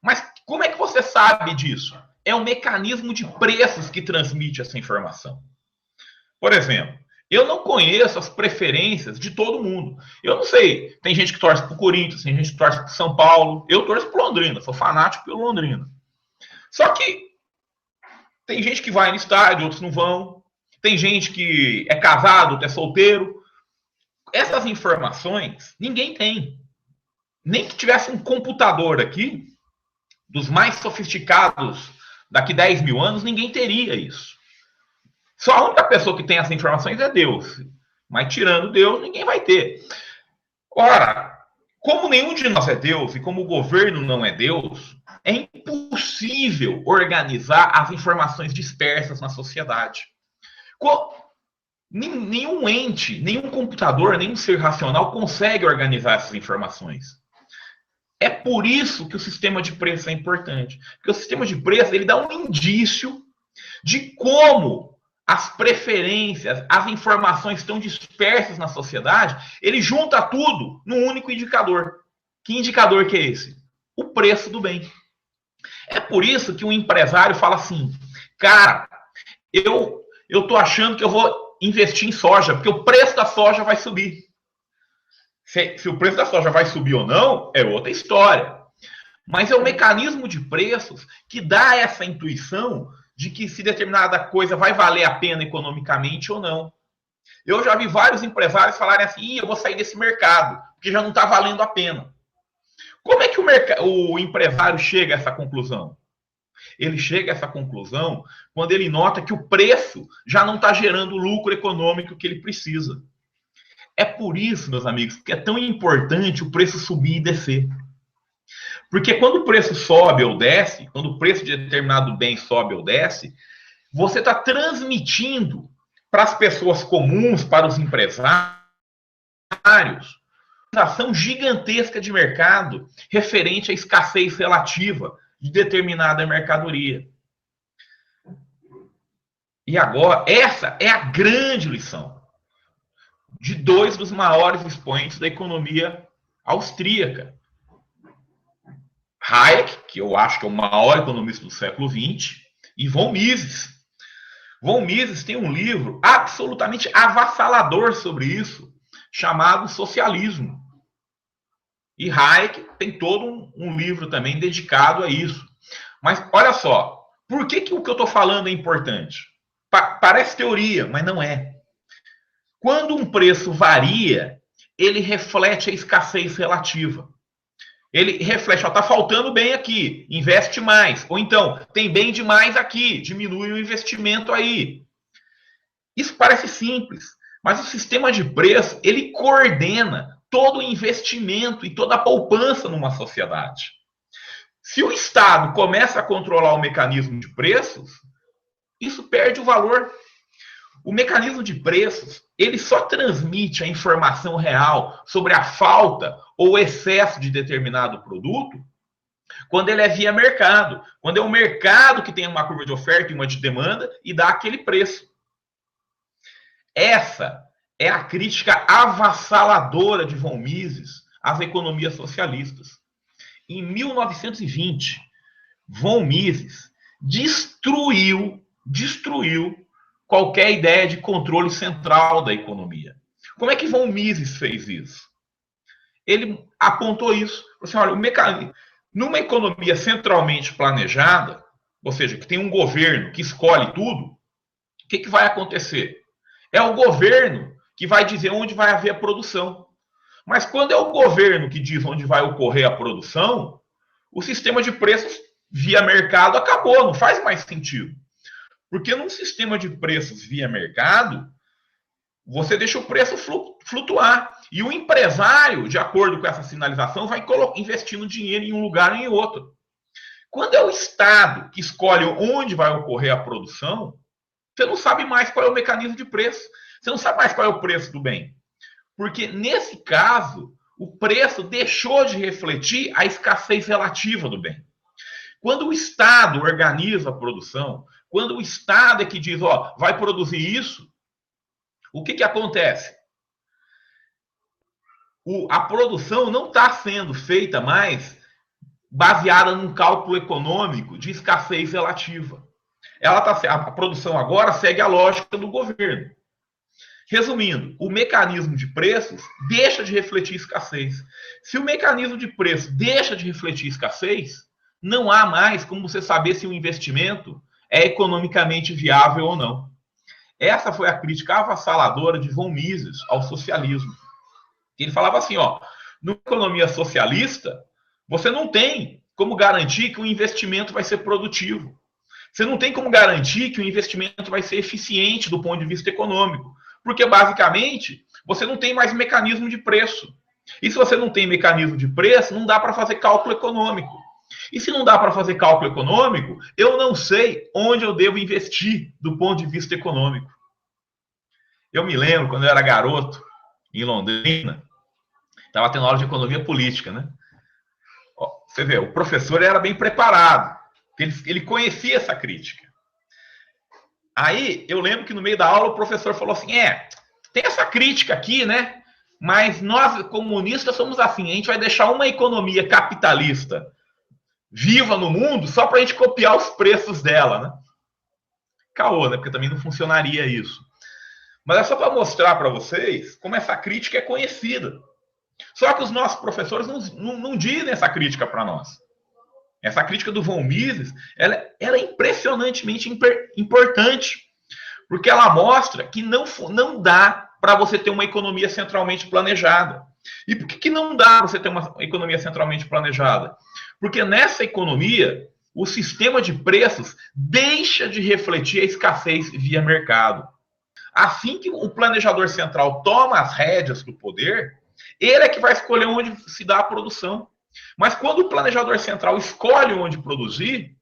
Mas como é que você sabe disso? É o mecanismo de preços que transmite essa informação. Por exemplo, eu não conheço as preferências de todo mundo. Eu não sei. Tem gente que torce para o Corinthians, tem gente que torce para o São Paulo. Eu torço para o Londrina, sou fanático pelo Londrina. Só que tem gente que vai no estádio, outros não vão. Tem gente que é casado, outro é solteiro. Essas informações ninguém tem. Nem que tivesse um computador aqui, dos mais sofisticados, daqui 10 mil anos, ninguém teria isso. Só a única pessoa que tem essas informações é Deus. Mas tirando Deus, ninguém vai ter. Ora, como nenhum de nós é Deus e como o governo não é Deus, é impossível organizar as informações dispersas na sociedade. Nenhum ente, nenhum computador, nenhum ser racional consegue organizar essas informações. É por isso que o sistema de preço é importante. Porque o sistema de preço ele dá um indício de como as preferências, as informações estão dispersas na sociedade, ele junta tudo num único indicador. Que indicador que é esse? O preço do bem. É por isso que um empresário fala assim, cara, eu tô achando que eu vou investir em soja, porque o preço da soja vai subir. Se o preço da soja vai subir ou não, é outra história. Mas é o mecanismo de preços que dá essa intuição de que se determinada coisa vai valer a pena economicamente ou não. Eu já vi vários empresários falarem assim, eu vou sair desse mercado, porque já não está valendo a pena. Como é que o empresário chega a essa conclusão? Ele chega a essa conclusão quando ele nota que o preço já não está gerando o lucro econômico que ele precisa. É por isso, meus amigos, que é tão importante o preço subir e descer. Porque quando o preço sobe ou desce, quando o preço de determinado bem sobe ou desce, você está transmitindo para as pessoas comuns, para os empresários, uma ação gigantesca de mercado referente à escassez relativa de determinada mercadoria. E agora, essa é a grande lição de dois dos maiores expoentes da economia austríaca. Hayek, que eu acho que é o maior economista do século XX, e von Mises. Von Mises tem um livro absolutamente avassalador sobre isso, chamado Socialismo. E Hayek tem todo um livro também dedicado a isso. Mas olha só, por que o que eu estou falando é importante? Parece teoria, mas não é. Quando um preço varia, ele reflete a escassez relativa. Ele reflete, está faltando bem aqui, investe mais. Ou então, tem bem demais aqui, diminui o investimento aí. Isso parece simples, mas o sistema de preço, ele coordena todo o investimento e toda a poupança numa sociedade. Se o Estado começa a controlar o mecanismo de preços, isso perde o valor. O mecanismo de preços, ele só transmite a informação real sobre a falta ou excesso de determinado produto quando ele é via mercado. Quando é o mercado que tem uma curva de oferta e uma de demanda e dá aquele preço. Essa é a crítica avassaladora de von Mises às economias socialistas. Em 1920, von Mises destruiu qualquer ideia de controle central da economia. Como é que von Mises fez isso? Ele apontou isso. Assim, olha, numa economia centralmente planejada, ou seja, que tem um governo que escolhe tudo, o que vai acontecer? É o governo que vai dizer onde vai haver a produção. Mas quando é o governo que diz onde vai ocorrer a produção, o sistema de preços via mercado acabou, não faz mais sentido. Porque num sistema de preços via mercado, você deixa o preço flutuar. E o empresário, de acordo com essa sinalização, vai investindo dinheiro em um lugar ou em outro. Quando é o Estado que escolhe onde vai ocorrer a produção, você não sabe mais qual é o mecanismo de preço. Você não sabe mais qual é o preço do bem. Porque, nesse caso, o preço deixou de refletir a escassez relativa do bem. Quando o Estado organiza a produção, quando o Estado é que diz, ó, vai produzir isso, o que acontece? A produção não está sendo feita mais baseada num cálculo econômico de escassez relativa. A produção agora segue a lógica do governo. Resumindo, o mecanismo de preços deixa de refletir escassez. Se o mecanismo de preço deixa de refletir escassez, não há mais como você saber se o investimento é economicamente viável ou não. Essa foi a crítica avassaladora de von Mises ao socialismo. Ele falava assim, numa economia socialista, você não tem como garantir que o investimento vai ser produtivo. Você não tem como garantir que o investimento vai ser eficiente do ponto de vista econômico. Porque, basicamente, você não tem mais mecanismo de preço. E se você não tem mecanismo de preço, não dá para fazer cálculo econômico. E se não dá para fazer cálculo econômico, eu não sei onde eu devo investir do ponto de vista econômico. Eu me lembro, quando eu era garoto, em Londrina, estava tendo aula de economia política, né? Você vê, o professor era bem preparado, ele conhecia essa crítica. Aí, eu lembro que no meio da aula o professor falou assim, tem essa crítica aqui, né? Mas nós, comunistas, somos assim, a gente vai deixar uma economia capitalista viva no mundo só para a gente copiar os preços dela, né? Caô, né? Porque também não funcionaria isso. Mas é só para mostrar para vocês como essa crítica é conhecida. Só que os nossos professores não dizem essa crítica para nós. Essa crítica do von Mises, ela é impressionantemente importante, porque ela mostra que não dá para você ter uma economia centralmente planejada. E por que não dá para você ter uma economia centralmente planejada? Porque nessa economia, o sistema de preços deixa de refletir a escassez via mercado. Assim que o planejador central toma as rédeas do poder, ele é que vai escolher onde se dá a produção. Mas quando o planejador central escolhe onde produzir,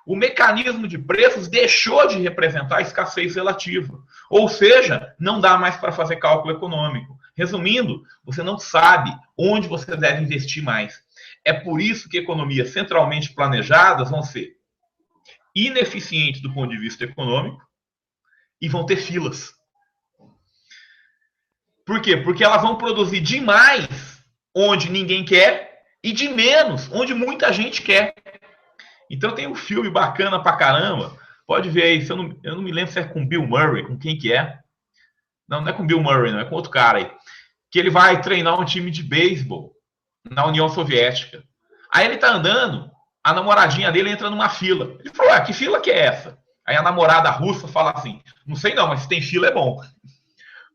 o mecanismo de preços deixou de representar a escassez relativa. Ou seja, não dá mais para fazer cálculo econômico. Resumindo, você não sabe onde você deve investir mais. É por isso que economias centralmente planejadas vão ser ineficientes do ponto de vista econômico e vão ter filas. Por quê? Porque elas vão produzir demais onde ninguém quer e de menos onde muita gente quer. Então tem um filme bacana pra caramba. Pode ver aí. Eu não me lembro se é com Bill Murray, com quem que é. Não é com Bill Murray, não. É com outro cara aí. Que ele vai treinar um time de beisebol na União Soviética. Aí ele tá andando, a namoradinha dele entra numa fila. Ele falou, que fila que é essa? Aí a namorada russa fala assim, não sei não, mas se tem fila é bom.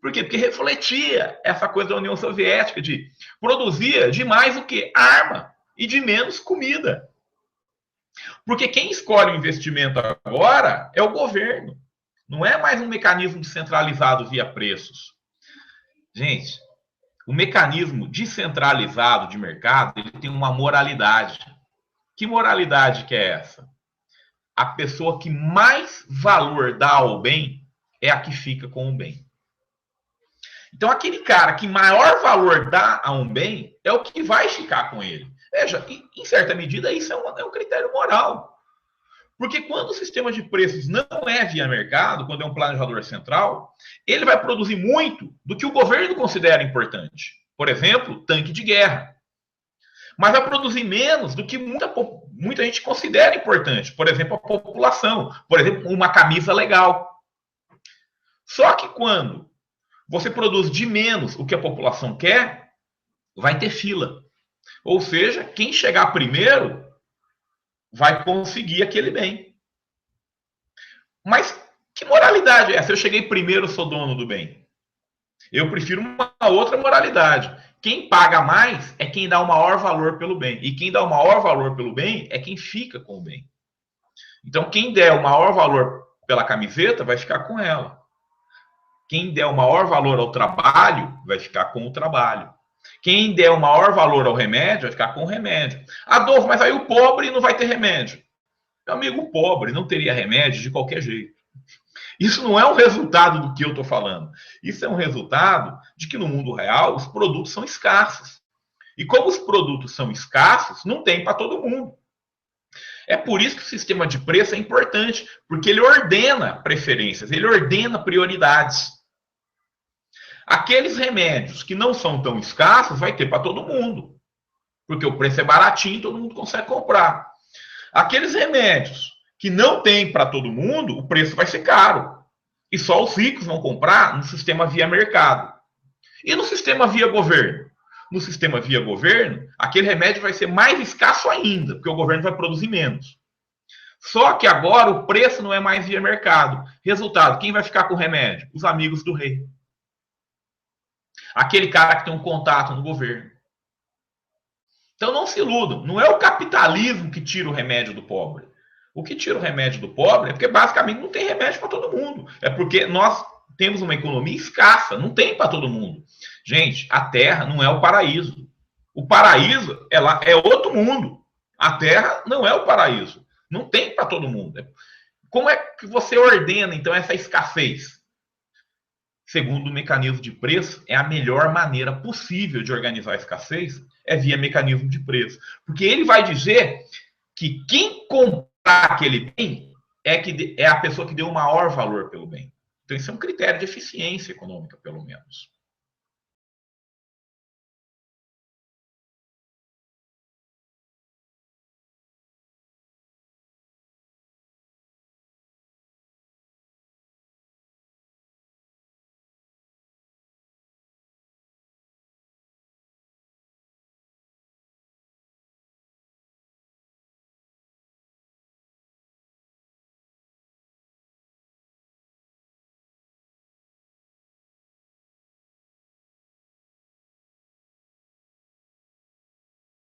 Por quê? Porque refletia essa coisa da União Soviética de produzir de mais o quê? Arma e de menos comida. Porque quem escolhe o investimento agora é o governo. Não é mais um mecanismo descentralizado via preços. Gente, o mecanismo descentralizado de mercado, ele tem uma moralidade. Que moralidade que é essa? A pessoa que mais valor dá ao bem é a que fica com o bem. Então, aquele cara que maior valor dá a um bem é o que vai ficar com ele. Veja, em certa medida, isso é um critério moral. Porque quando o sistema de preços não é via mercado, quando é um planejador central, ele vai produzir muito do que o governo considera importante. Por exemplo, tanque de guerra. Mas vai produzir menos do que muita gente considera importante. Por exemplo, a população. Por exemplo, uma camisa legal. Só que quando você produz de menos o que a população quer, vai ter fila. Ou seja, quem chegar primeiro vai conseguir aquele bem. Mas que moralidade é essa? Eu cheguei primeiro, sou dono do bem. Eu prefiro uma outra moralidade. Quem paga mais é quem dá o maior valor pelo bem. E quem dá o maior valor pelo bem é quem fica com o bem. Então, quem der o maior valor pela camiseta vai ficar com ela. Quem der o maior valor ao trabalho vai ficar com o trabalho. Quem der o maior valor ao remédio vai ficar com o remédio. Adolfo, mas aí o pobre não vai ter remédio. Meu amigo, o pobre não teria remédio de qualquer jeito. Isso não é um resultado do que eu estou falando. Isso é um resultado de que no mundo real os produtos são escassos. E como os produtos são escassos, não tem para todo mundo. É por isso que o sistema de preço é importante, porque ele ordena preferências, ele ordena prioridades. Aqueles remédios que não são tão escassos, vai ter para todo mundo. porque o preço é baratinho, todo mundo consegue comprar. Aqueles remédios que não tem para todo mundo, o preço vai ser caro. E só os ricos vão comprar no sistema via mercado. E no sistema via governo? No sistema via governo, aquele remédio vai ser mais escasso ainda, porque o governo vai produzir menos. Só que agora o preço não é mais via mercado. Resultado, quem vai ficar com o remédio? Os amigos do rei. Aquele cara que tem um contato no governo. Então não se iludam, não é o capitalismo que tira o remédio do pobre. O que tira o remédio do pobre é porque basicamente não tem remédio para todo mundo. É porque nós temos uma economia escassa, não tem para todo mundo. Gente, a Terra não é o paraíso. O paraíso é outro mundo. A Terra não é o paraíso. Não tem para todo mundo. Como é que você ordena, então, essa escassez? Segundo o mecanismo de preço, é a melhor maneira possível de organizar a escassez, é via mecanismo de preço. Porque ele vai dizer que quem comprar aquele bem é a pessoa que deu o maior valor pelo bem. Então, isso é um critério de eficiência econômica, pelo menos.